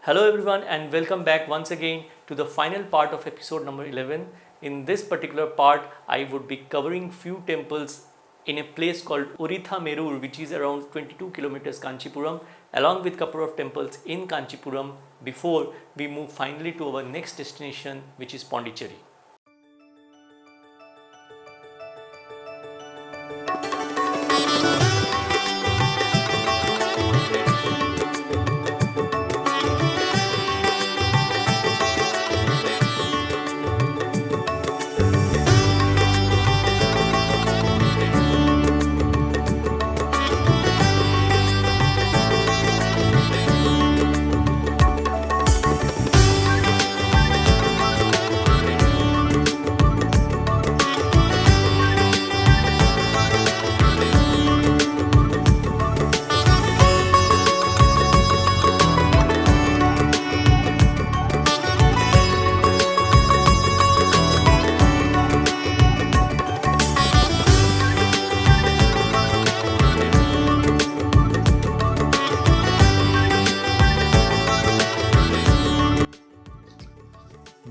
Hello everyone and welcome back once again to the final part of episode number 11. In this particular part, I would be covering few temples in a place called Urithamerur, which is around 22 kilometers Kanchipuram, along with couple of temples in Kanchipuram before we move finally to our next destination, which is Pondicherry.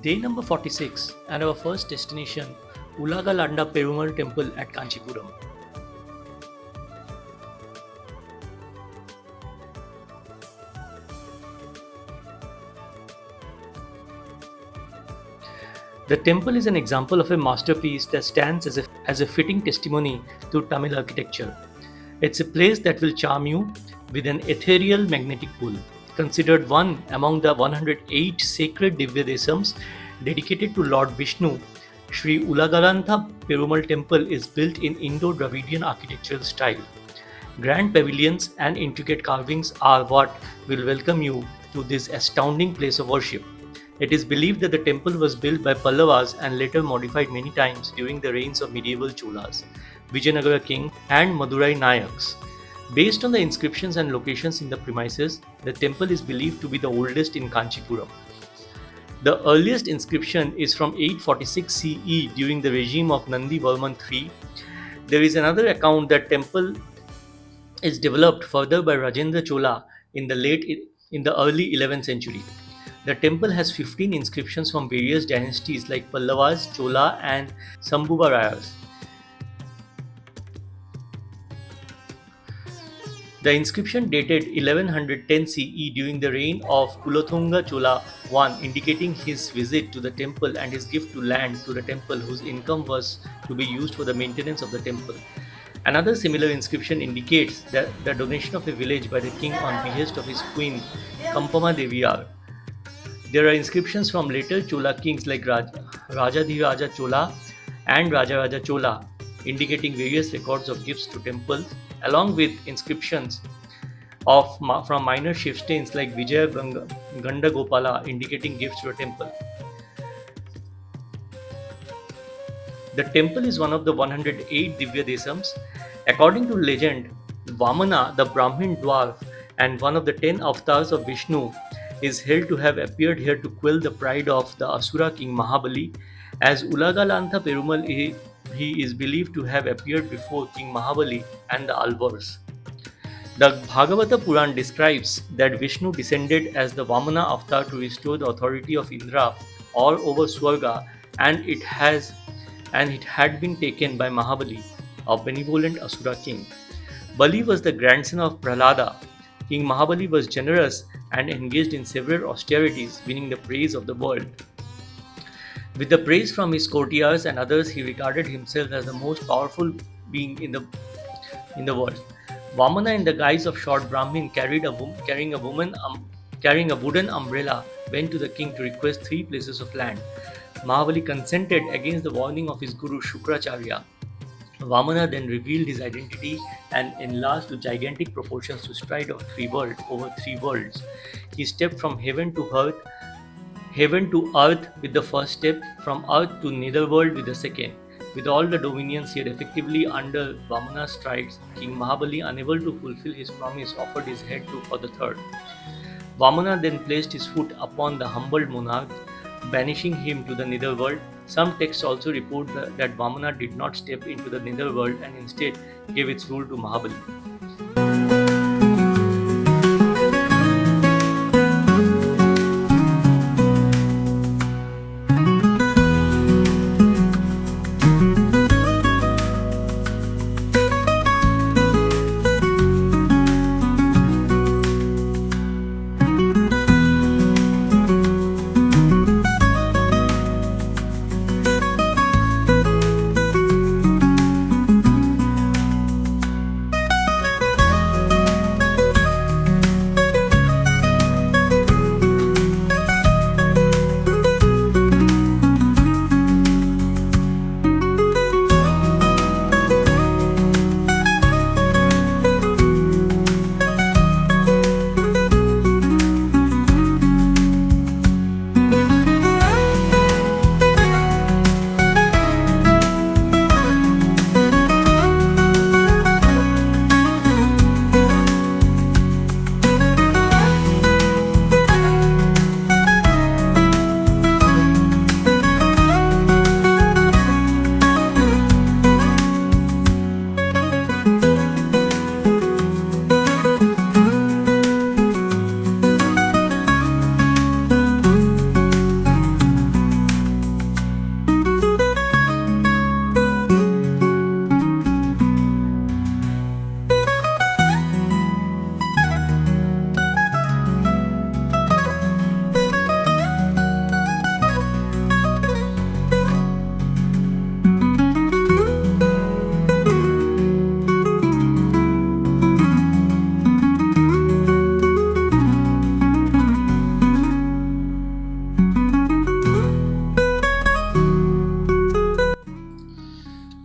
Day number 46 and our first destination, Ulaganda Perumal temple at Kanchipuram. The temple is an example of a masterpiece that stands as a fitting testimony to Tamil architecture. It's a place that will charm you with an ethereal magnetic pull. Considered one among the 108 sacred Divyadesams dedicated to Lord Vishnu, Sri Ulaganda Perumal temple is built in Indo-Dravidian architectural style. Grand pavilions and intricate carvings are what will welcome you to this astounding place of worship. It is believed that the temple was built by Pallavas and later modified many times during the reigns of medieval Cholas, Vijayanagara king and Madurai Nayaks. Based on the inscriptions and locations in the premises, the temple is believed to be the oldest in Kancheepuram. The earliest inscription is from 846 CE during the regime of Nandi Varman III. There is another account that temple is developed further by Rajendra Chola in the early 11th century. The temple has 15 inscriptions from various dynasties like Pallavas, Chola and Sambhuvarayas. The inscription dated 1110 CE during the reign of Kulothunga Chola I, indicating his visit to the temple and his gift to land to the temple whose income was to be used for the maintenance of the temple. Another similar inscription indicates that the donation of a village by the king on behest of his queen Kampama Deviyar. There are inscriptions from later Chola kings like Rajadhiraja Chola and Rajaraja Chola, indicating various records of gifts to temples, along with inscriptions from minor chieftains like Vijaya Ganda Gopala, indicating gifts to a temple. The temple is one of the 108 Divyadesams. According to legend, Vamana, the Brahmin dwarf and one of the 10 avatars of Vishnu, is held to have appeared here to quell the pride of the Asura king Mahabali. As Ulaganda Perumal, he is believed to have appeared before King Mahabali and the Alvars. The Bhagavata Puran describes that Vishnu descended as the Vamana avatar to restore the authority of Indra all over Swarga, and it had been taken by Mahabali, a benevolent Asura king. Bali was the grandson of Prahlada. King Mahabali was generous and engaged in several austerities, winning the praise of the world. With the praise from his courtiers and others, he regarded himself as the most powerful being in the world. Vamana, in the guise of short Brahmin, carrying a wooden umbrella, went to the king to request 3 places of land. Mahabali consented against the warning of his guru Shukracharya. Vamana then revealed his identity and enlarged to gigantic proportions to stride over 3 worlds. He stepped from heaven to earth with the first step, from earth to netherworld with the second. With all the dominions he had effectively under Vamana's strides, King Mahabali, unable to fulfill his promise, offered his head for the third. Vamana then placed his foot upon the humbled monarch, banishing him to the netherworld. Some texts also report that Vamana did not step into the netherworld and instead gave its rule to Mahabali.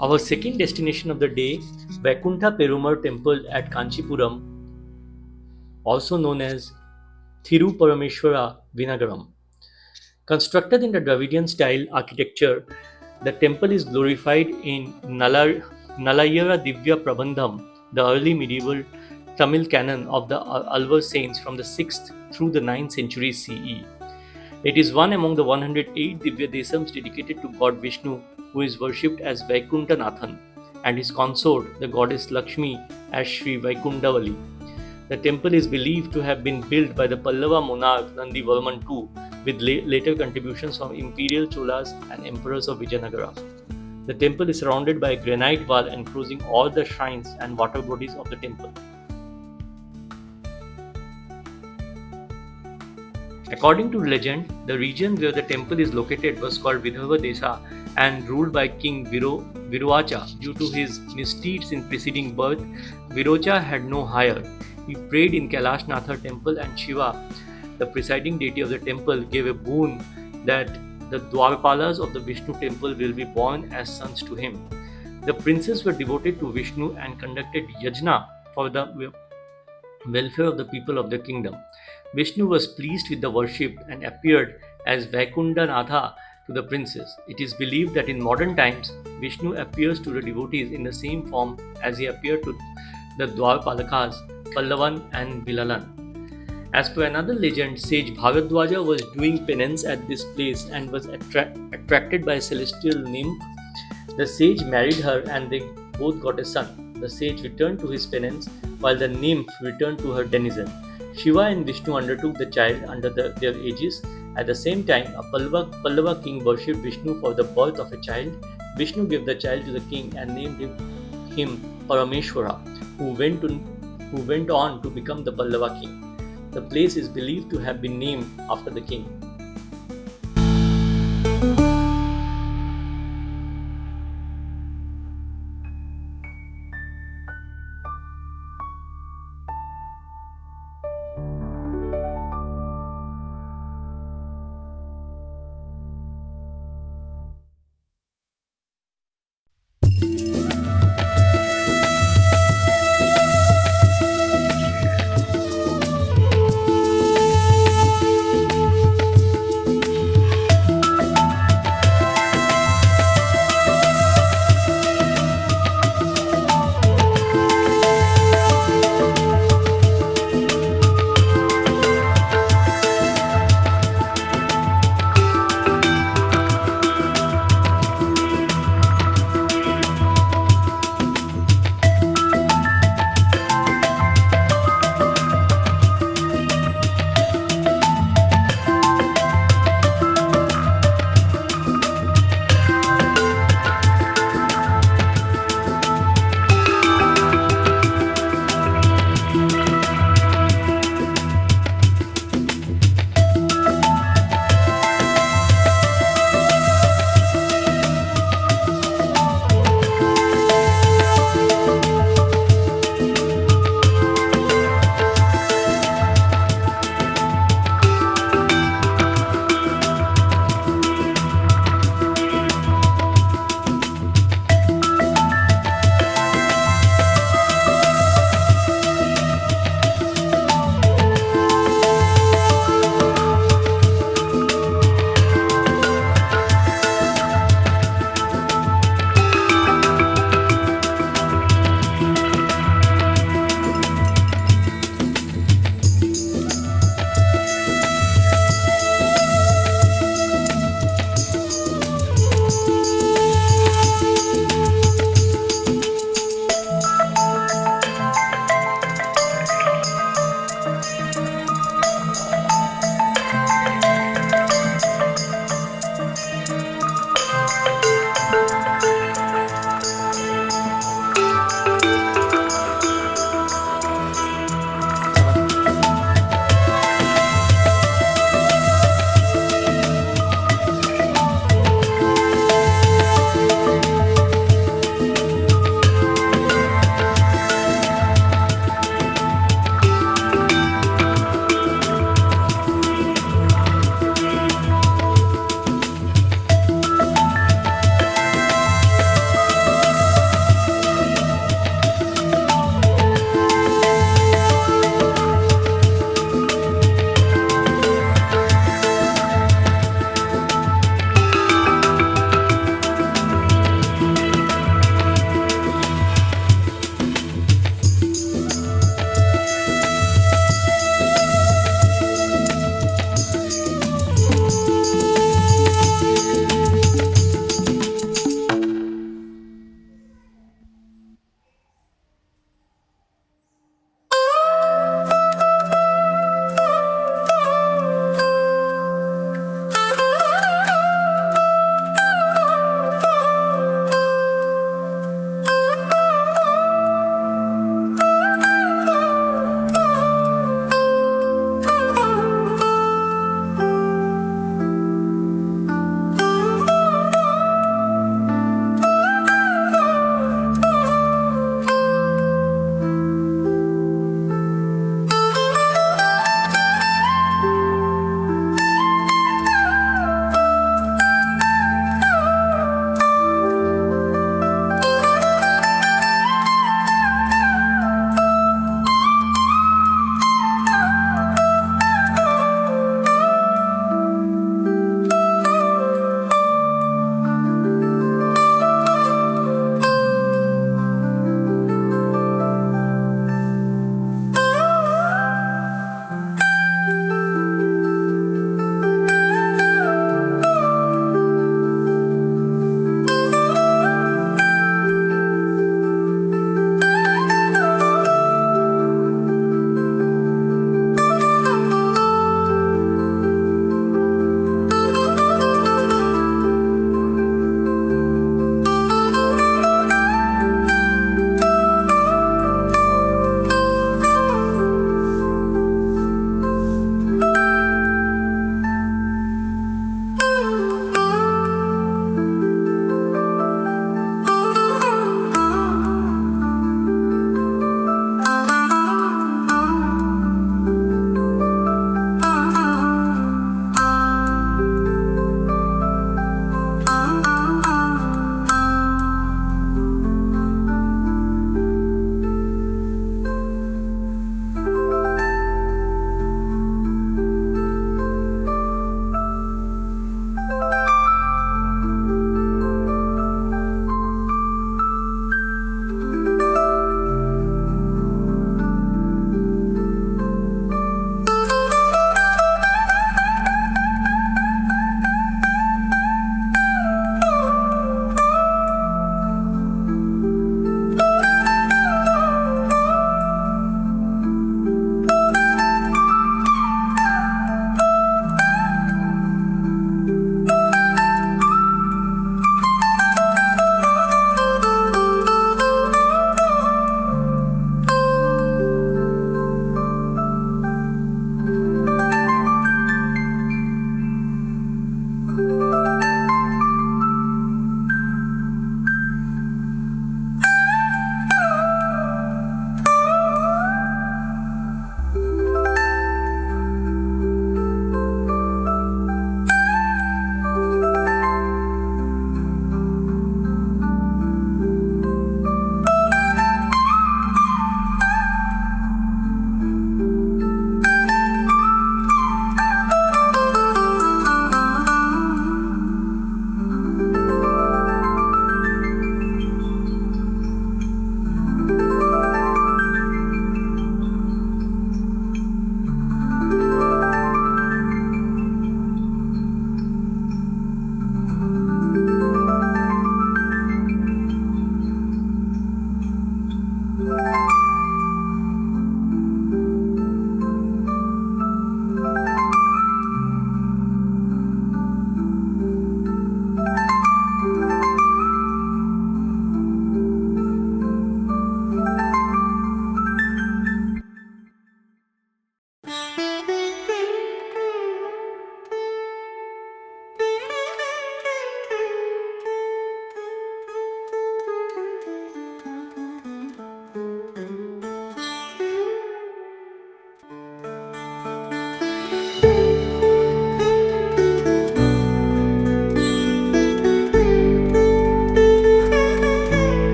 Our second destination of the day, Vaikuntha Perumal Temple at Kanchipuram, also known as Thiruparameshwara Vinagaram. Constructed in the Dravidian style architecture, the temple is glorified in Nalayara Divya Prabandham, the early medieval Tamil canon of the Alvar saints from the 6th through the 9th century CE. It is one among the 108 Divya Desams dedicated to God Vishnu, who is worshipped as Vaikuntha Nathan, and his consort, the goddess Lakshmi, as Sri Vaikunthavali. The temple is believed to have been built by the Pallava monarch Nandivarman II, with later contributions from imperial Cholas and emperors of Vijayanagara. The temple is surrounded by a granite wall enclosing all the shrines and water bodies of the temple. According to legend, the region where the temple is located was called Vidarbha Desa and ruled by King Virocha. Due to his misdeeds in preceding birth, Virocha had no heir. He prayed in Kailashnathar temple, and Shiva, the presiding deity of the temple, gave a boon that the Dwarpalas of the Vishnu temple will be born as sons to him. The princes were devoted to Vishnu and conducted yajna for the welfare of the people of the kingdom. Vishnu was pleased with the worship and appeared as Vaikuntha Natha to the princes. It is believed that in modern times, Vishnu appears to the devotees in the same form as he appeared to the Dwarpalakas, Pallavan and Vilalan. As per another legend, sage Bharadwaja was doing penance at this place and was attracted by a celestial nymph. The sage married her and they both got a son. The sage returned to his penance while the nymph returned to her denizen. Shiva and Vishnu undertook the child under their aegis. At the same time, a Pallava king worshipped Vishnu for the birth of a child. Vishnu gave the child to the king and named him Parameshwara, who went on to become the Pallava king. The place is believed to have been named after the king.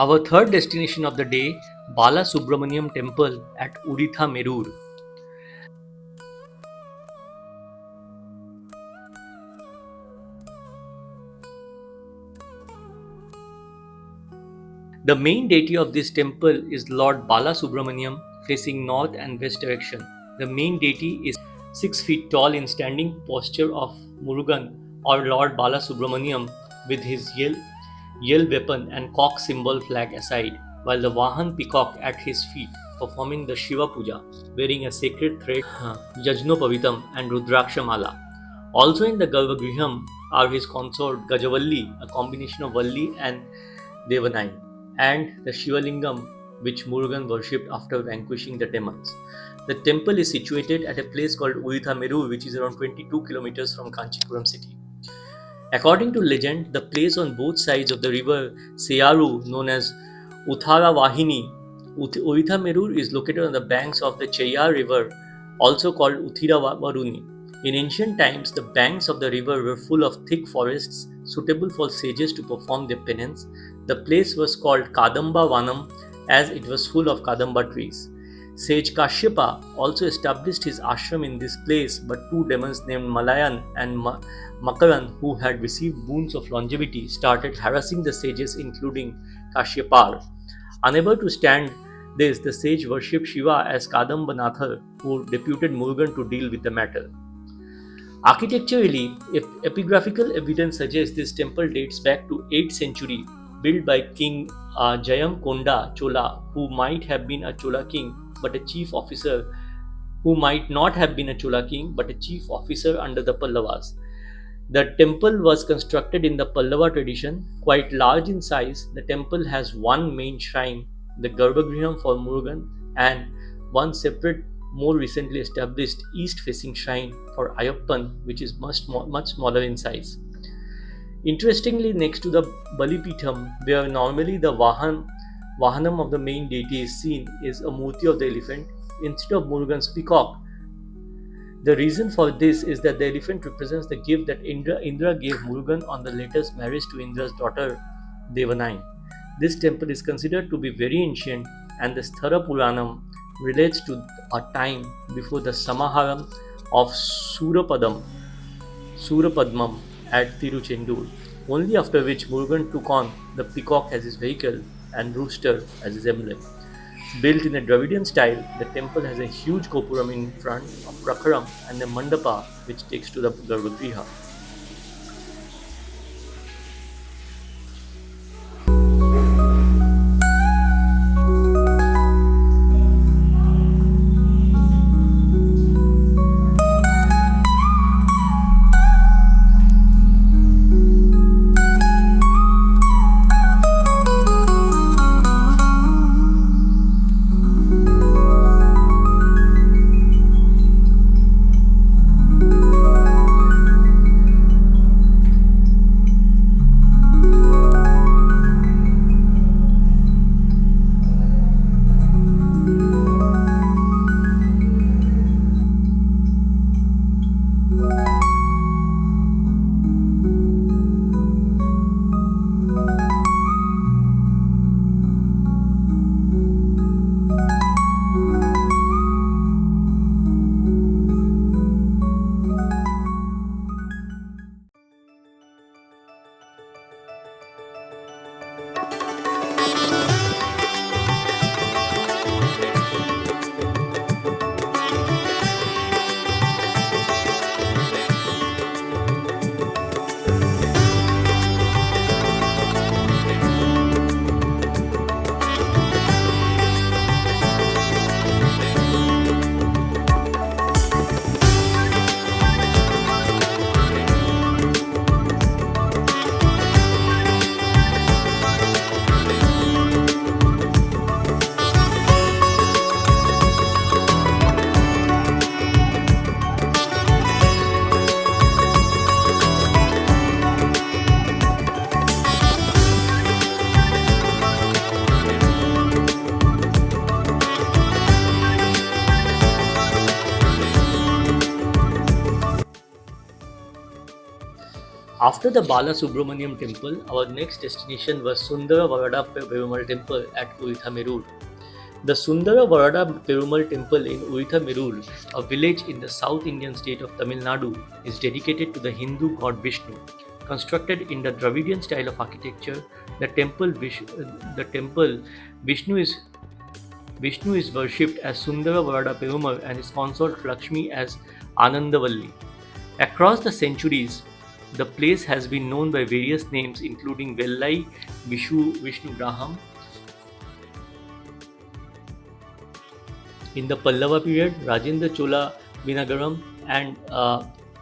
Our third destination of the day, Bala Subramaniam Temple at Urithamerur. The main deity of this temple is Lord Bala Subramaniam, facing north and west direction. The main deity is 6 feet tall in standing posture of Murugan or Lord Bala Subramaniam with his yell weapon and cock symbol flag aside, while the Vahan peacock at his feet performing the Shiva Puja, wearing a sacred thread, Yajnopavitam and Rudraksha Mala. Also in the Garbhagृham are his consort Gajavalli, a combination of Valli and Devanai, and the Shivalingam which Murugan worshipped after vanquishing the demons. The temple is situated at a place called Urithamerur, which is around 22 kilometers from Kanchipuram city. According to legend, the place on both sides of the river Seyaru, known as Utharavahini, Urithamerur is located on the banks of the Cheyyar river, also called Uthiravaruni. In ancient times, the banks of the river were full of thick forests suitable for sages to perform their penance. The place was called Kadamba Vanam as it was full of Kadamba trees. Sage Kashyapa also established his ashram in this place, but two demons named Malayan and Makaran, who had received boons of longevity, started harassing the sages, including Kashyapar. Unable to stand this, the sage worshipped Shiva as Kadambanathar, who deputed Murugan to deal with the matter. Architecturally, epigraphical evidence suggests this temple dates back to 8th century, built by King Jayam Konda Chola, who might have been a Chola king, but a chief officer who might not have been a Chola king, but a chief officer under the Pallavas. The temple was constructed in the Pallava tradition, quite large in size. The temple has one main shrine, the Garbhagृham for Murugan, and one separate, more recently established east-facing shrine for Ayappan, which is much smaller in size. Interestingly, next to the Balipitham, where normally the Vahanam of the main deity is seen, is a Murti of the elephant instead of Murugan's peacock. The reason for this is that the elephant represents the gift that Indra gave Murugan on the latest marriage to Indra's daughter Devanai. This temple is considered to be very ancient, and the Sthara Puranam relates to a time before the Samaharam of Surapadmam at Tiruchendur, only after which Murugan took on the peacock as his vehicle and rooster as his emblem. Built in a Dravidian style, the temple has a huge gopuram in front, a prakaram, and a mandapa which takes to the Garbhagriha. After the Bala Subramaniam temple, our next destination was Sundara Perumal temple at Urithamerur. The Sundara Perumal temple in Urithamerur, a village in the South Indian state of Tamil Nadu, is dedicated to the Hindu god Vishnu. Constructed in the Dravidian style of architecture, the temple Vishnu is worshipped as Sundara Perumal and his consort Lakshmi as Anandavalli. Across the centuries, the place has been known by various names including Vellai Vishnu Graham. In the Pallava period, Rajendra Chola Vinagaram and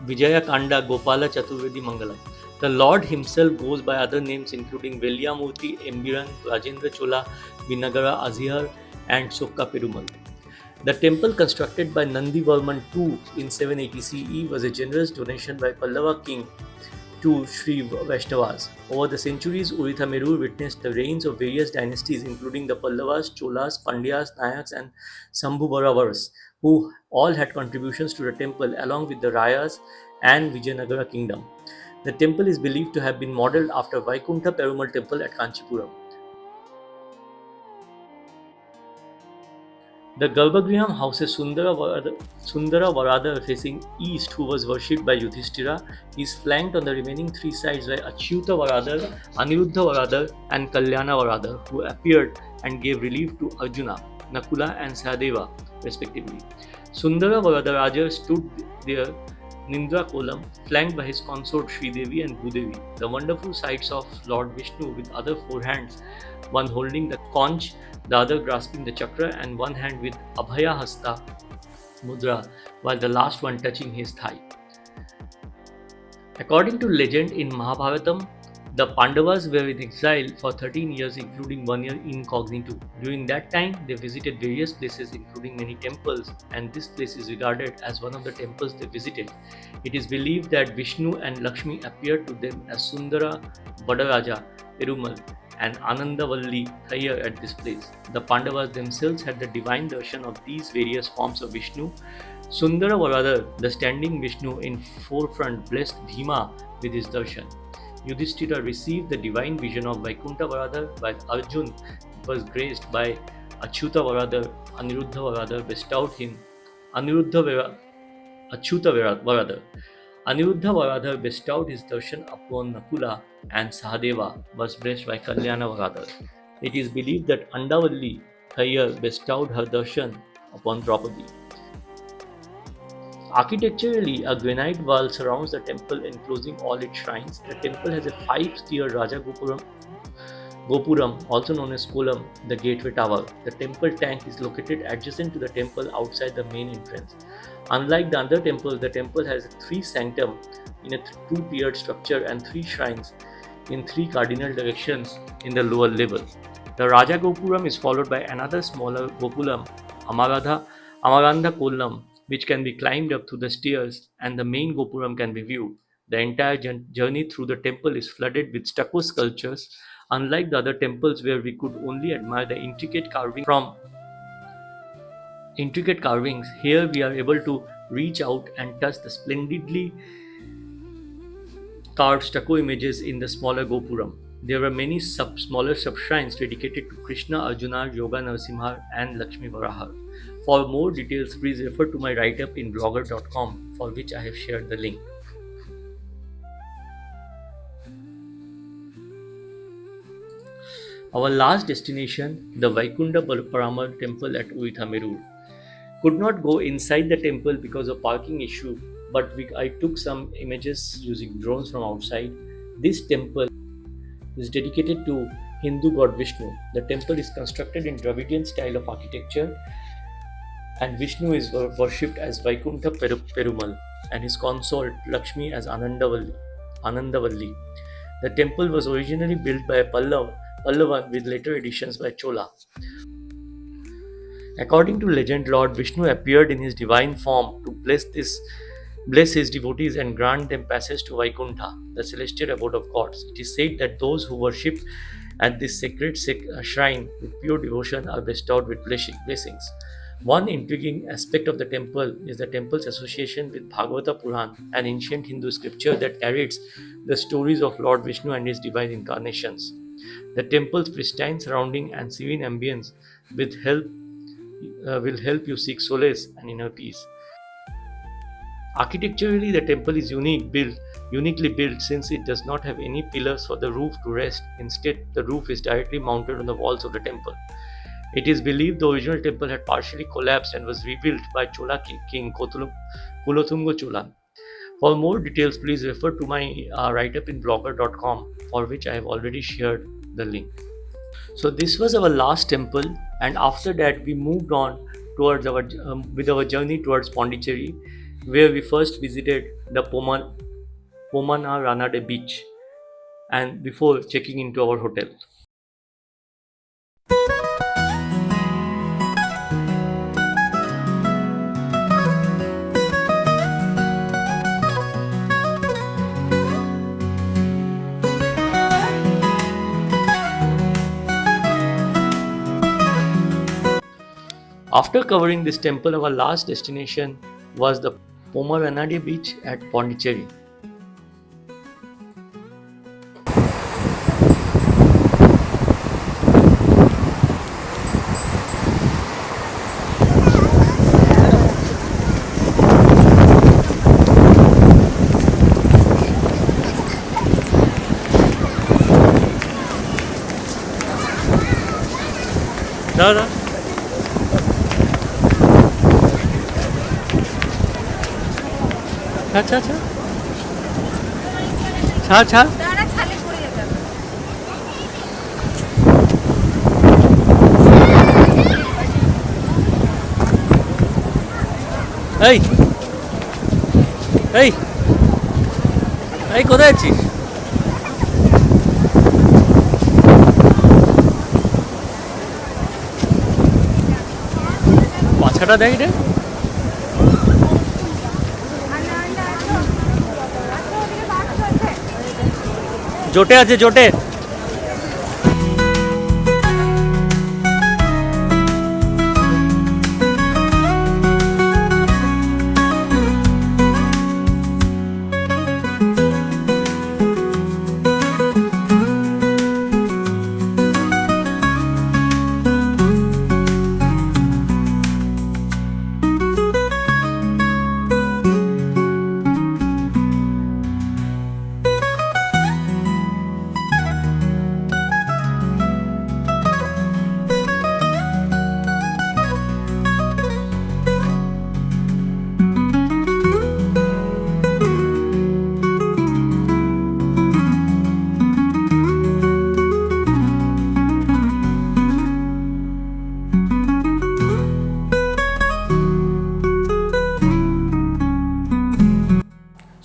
Vijayakanda Gopala Chaturvedi Mangalam. The Lord himself goes by other names including Velyamurti Embiran, Rajendra Chola Vinagara Azhar and Sokka Perumal. The temple constructed by Nandivarman II in 780 CE was a generous donation by Pallava king to Sri Vaishnavas. Over the centuries, Urithamerur witnessed the reigns of various dynasties including the Pallavas, Cholas, Pandyas, Nayaks and Sambhuvaravars, who all had contributions to the temple along with the Rayas and Vijayanagara kingdom. The temple is believed to have been modelled after Vaikuntha Perumal temple at Kanchipuram. The Garbhagriha houses Sundara Varadar facing east, who was worshipped by Yudhishthira. He is flanked on the remaining three sides by Achyuta Varadar, Aniruddha Varadar and Kalyana Varadar, who appeared and gave relief to Arjuna, Nakula and Sahadeva respectively. Sundara Varadaraja stood there Nindra Kolam, flanked by his consort Sridevi and Bhudevi. The wonderful sights of Lord Vishnu with other four hands, one holding the conch, the other grasping the chakra, and one hand with Abhaya Hasta Mudra, while the last one touching his thigh. According to legend in Mahabharatam, the Pandavas were in exile for 13 years, including 1 year incognito. During that time, they visited various places, including many temples, and this place is regarded as one of the temples they visited. It is believed that Vishnu and Lakshmi appeared to them as Sundara, Varadaraja, Perumal, and Anandavalli Thayar at this place. The Pandavas themselves had the divine darshan of these various forms of Vishnu. Sundara Varadar, the standing Vishnu in forefront, blessed Bhima with his darshan. Yudhishthira received the divine vision of Vaikuntha Varadar, while Arjun was graced by Achyuta Varadar. Aniruddha Varadar bestowed him Achyuta Varadar. Aniruddha Varadar bestowed his darshan upon Nakula, and Sahadeva was blessed by Kalyana Varadar. It is believed that Andavalli Thayar bestowed her darshan upon Draupadi. Architecturally, a granite wall surrounds the temple, enclosing all its shrines. The temple has a 5-tiered Raja Gopuram, also known as Kolam, the gateway tower. The temple tank is located adjacent to the temple outside the main entrance. Unlike the other temples, the temple has a 3 sanctum in a 2-tiered structure and 3 shrines in 3 cardinal directions in the lower level. The Raja Gopuram is followed by another smaller Gopuram, Amarandha Kolam, which can be climbed up through the stairs, and the main Gopuram can be viewed. The entire journey through the temple is flooded with stucco sculptures. Unlike the other temples where we could only admire the intricate carvings, here we are able to reach out and touch the splendidly carved stucco images in the smaller Gopuram. There were many smaller sub-shrines dedicated to Krishna, Arjuna, Yoga Narasimha and Lakshmi Varaha. For more details, please refer to my write-up in blogger.com, for which I have shared the link. Our last destination, the Vaikuntha Perumal temple at Urithamerur. Could not go inside the temple because of parking issue, but I took some images using drones from outside. This temple is dedicated to Hindu god Vishnu. The temple is constructed in Dravidian style of architecture, and Vishnu is worshipped as Vaikuntha Perumal and his consort Lakshmi as Anandavalli. The temple was originally built by Pallava with later additions by Chola. According to legend, Lord Vishnu appeared in his divine form to bless his devotees and grant them passage to Vaikuntha, the celestial abode of gods. It is said that those who worship at this sacred shrine with pure devotion are bestowed with blessings. One intriguing aspect of the temple is the temple's association with Bhagavata Puran, an ancient Hindu scripture that narrates the stories of Lord Vishnu and his divine incarnations. The temple's pristine surrounding and serene ambience will help you seek solace and inner peace. Architecturally, the temple is uniquely built since it does not have any pillars for the roof to rest. Instead, the roof is directly mounted on the walls of the temple. It is believed the original temple had partially collapsed and was rebuilt by Chola king Kulothunga Cholan. For more details, please refer to my write-up in blogger.com, for which I have already shared the link. So this was our last temple, and after that we moved on towards our journey towards Pondicherry, where we first visited the Pomana Ranade beach, and before checking into our hotel. After covering this temple, our last destination was the Pomaranade beach at Pondicherry. Dada. Cha cha cha. Cha cha. Hey. Hey. Hey, কোথায় আছিস? বাচ্চাটা দেখ রে। জোটে আছে জোটে।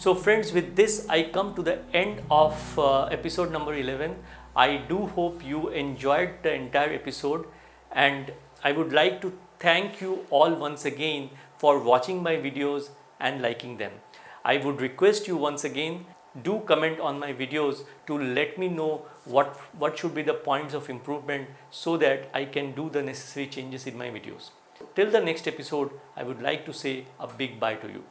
So friends, with this I come to the end of episode number 11. I do hope you enjoyed the entire episode, and I would like to thank you all once again for watching my videos and liking them. I would request you once again, do comment on my videos to let me know what should be the points of improvement, so that I can do the necessary changes in my videos. Till the next episode, I would like to say a big bye to you.